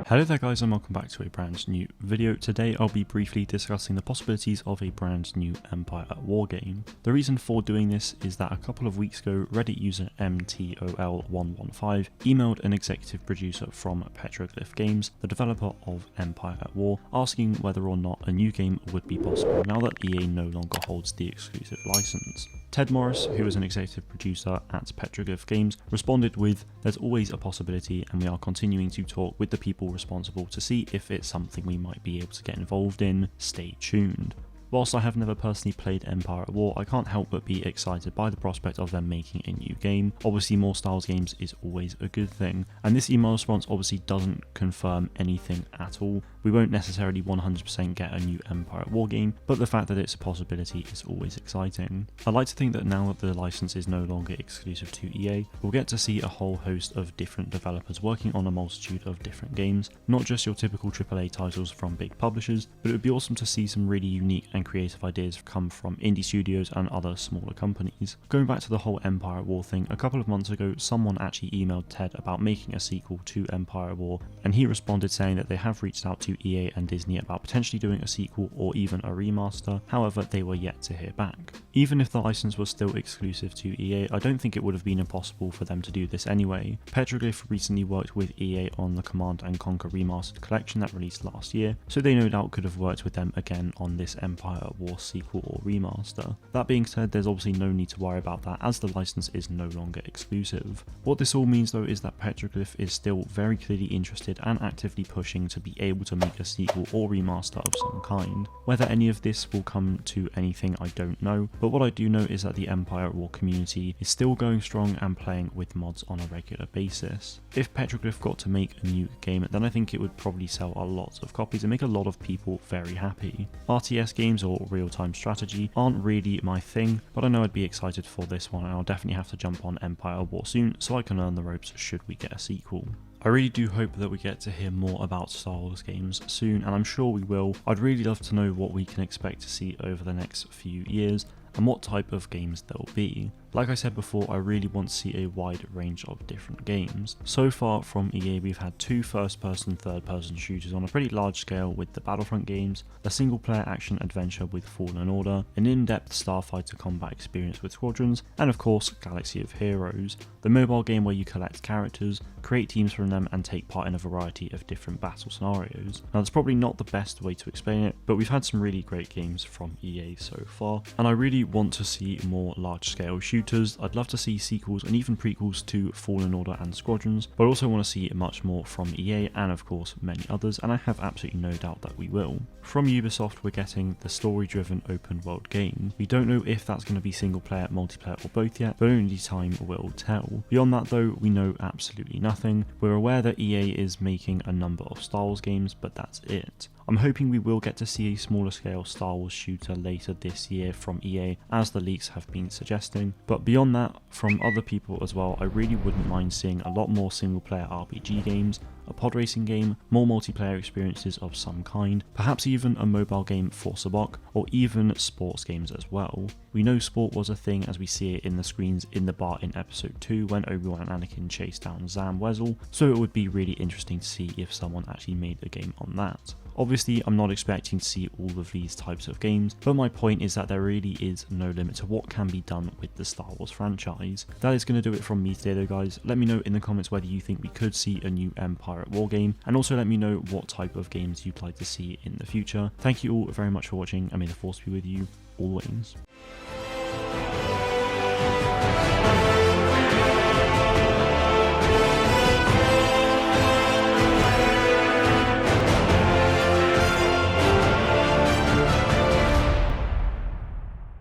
Hello there guys and welcome back to a brand new video. Today I'll be briefly discussing the possibilities of a brand new Empire at War game. The reason for doing this is that a couple of weeks ago Reddit user MTOL115 emailed an executive producer from Petroglyph Games, the developer of Empire at War, asking whether or not a new game would be possible now that EA no longer holds the exclusive license. Ted Morris, who is an executive producer at Petroglyph Games, responded with, "There's always a possibility and we are continuing to talk with the people responsible to see if it's something we might be able to get involved in. Stay tuned." Whilst I have never personally played Empire at War, I can't help but be excited by the prospect of them making a new game. Obviously more Styles games is always a good thing, and this email response obviously doesn't confirm anything at all. We won't necessarily 100% get a new Empire at War game, but the fact that it's a possibility is always exciting. I'd like to think that now that the license is no longer exclusive to EA, we'll get to see a whole host of different developers working on a multitude of different games, not just your typical AAA titles from big publishers, but it would be awesome to see some really unique and creative ideas come from indie studios and other smaller companies. Going back to the whole Empire at War thing, a couple of months ago someone actually emailed Ted about making a sequel to Empire at War, and he responded saying that they have reached out to EA and Disney about potentially doing a sequel or even a remaster, however they were yet to hear back. Even if the license was still exclusive to EA, I don't think it would have been impossible for them to do this anyway. Petroglyph recently worked with EA on the Command & Conquer Remastered collection that released last year, so they no doubt could have worked with them again on this Empire at War sequel or remaster. That being said, there's obviously no need to worry about that as the license is no longer exclusive. What this all means though is that Petroglyph is still very clearly interested and actively pushing to be able to make a sequel or remaster of some kind. Whether any of this will come to anything I don't know, but what I do know is that the Empire at War community is still going strong and playing with mods on a regular basis. If Petroglyph got to make a new game, then I think it would probably sell a lot of copies and make a lot of people very happy. RTS games or real-time strategy aren't really my thing, but I know I'd be excited for this one and I'll definitely have to jump on Empire at War soon so I can learn the ropes should we get a sequel. I really do hope that we get to hear more about Star Wars games soon, and I'm sure we will. I'd really love to know what we can expect to see over the next few years and what type of games there will be. Like I said before, I really want to see a wide range of different games. So far from EA we've had 2 first-person, third-person shooters on a pretty large scale with the Battlefront games, a single-player action-adventure with Fallen Order, an in-depth starfighter combat experience with Squadrons, and of course Galaxy of Heroes, the mobile game where you collect characters, create teams from them and take part in a variety of different battle scenarios. Now that's probably not the best way to explain it, but we've had some really great games from EA so far, and I really want to see more large-scale shooters. I'd love to see sequels and even prequels to Fallen Order and Squadrons, but I also want to see much more from EA and of course many others, and I have absolutely no doubt that we will. From Ubisoft we're getting the story-driven open world game. We don't know if that's going to be single player, multiplayer or both yet, but only time will tell. Beyond that though, we know absolutely nothing. We're aware that EA is making a number of Star Wars games, but that's it. I'm hoping we will get to see a smaller scale Star Wars shooter later this year from EA, as the leaks have been suggesting, but beyond that, from other people as well, I really wouldn't mind seeing a lot more single player RPG games, a pod racing game, more multiplayer experiences of some kind, perhaps even a mobile game for Sabok, or even sports games as well. We know sport was a thing as we see it in the screens in the bar in episode 2 when Obi-Wan and Anakin chased down Zam Wesell, so it would be really interesting to see if someone actually made a game on that. Obviously, I'm not expecting to see all of these types of games, but my point is that there really is no limit to what can be done with the Star Wars franchise. That is going to do it from me today though guys. Let me know in the comments whether you think we could see a new Empire at War game, and also let me know what type of games you'd like to see in the future. Thank you all very much for watching, and may the force be with you always.